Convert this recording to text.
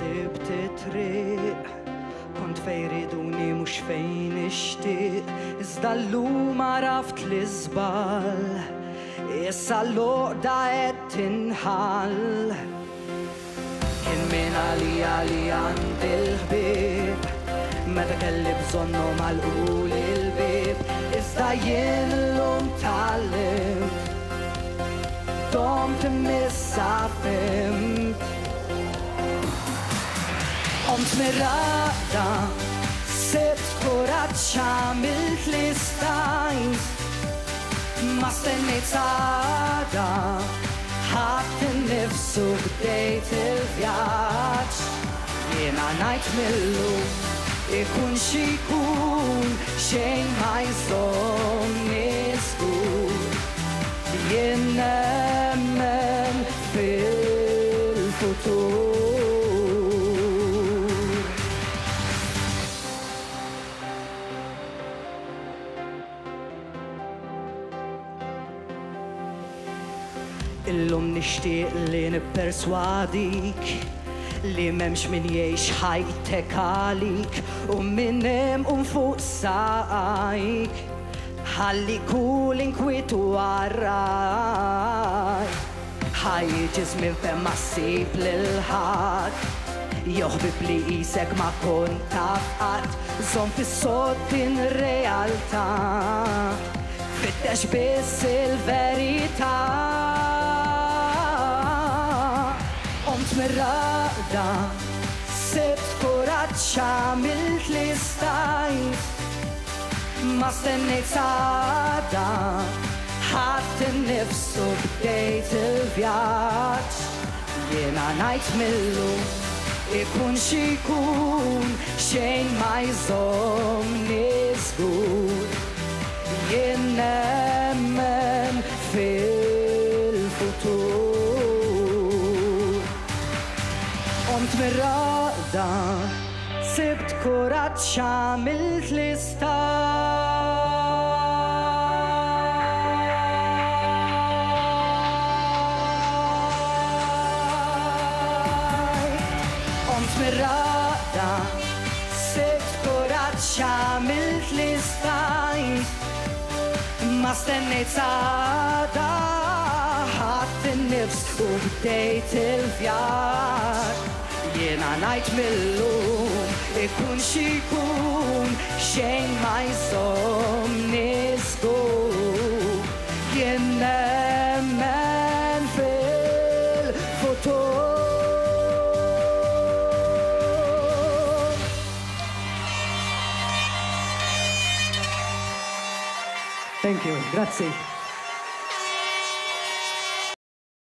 sibt it-triq kont fej riduni mhux fejn nixtieq iżda llum għaraft li żball issa l-għoqda qed tinħall kien min għalija li għandi l-ħbieb meta kelli bżonnu magħlqul il-bieb iżda jien llum tallimt domt imissa fimt Qomt mir-raqda sibt kuraġġ għamilt li stajt ma stennejt saħda ħadt innifsu bdejt il-vjaġġ jiena ngħid millum ikun xi jkun xejn ma jżommni żgur jien nemmen fil-futur Illum nixtieq li nipperswadik li m'hemmx min jgħix ħajtek għalik u minn hemm fuq saqajk ħalli kull inkwiet warrajk ħajjiġis minn fejn ma ssib lil ħadd joħbib li qisek ma kont taf qatt żomm fis-sod din realtà fittex biss il-verità Qomt mir-raqda sibt kuraġġ għamilt li stajt ma stennejt saħda ħadt innifsu bdejt il-vjaġġ jiena ngħid millum ikun xi jkun xejn ma jżommni żgur jien nemmen fil-futur Qomt mir-raqda sibt kuraġġ għamilt li stajt Qomt mir-raqda sibt kuraġġ għamilt li stajt ma stennejt saħda ħadt innifs u bdejt il-vjaġġ jiena ngħid millum ikun xi jkun xejn ma jżommni żgur jien nemmen fil-futur Thank you, grazie.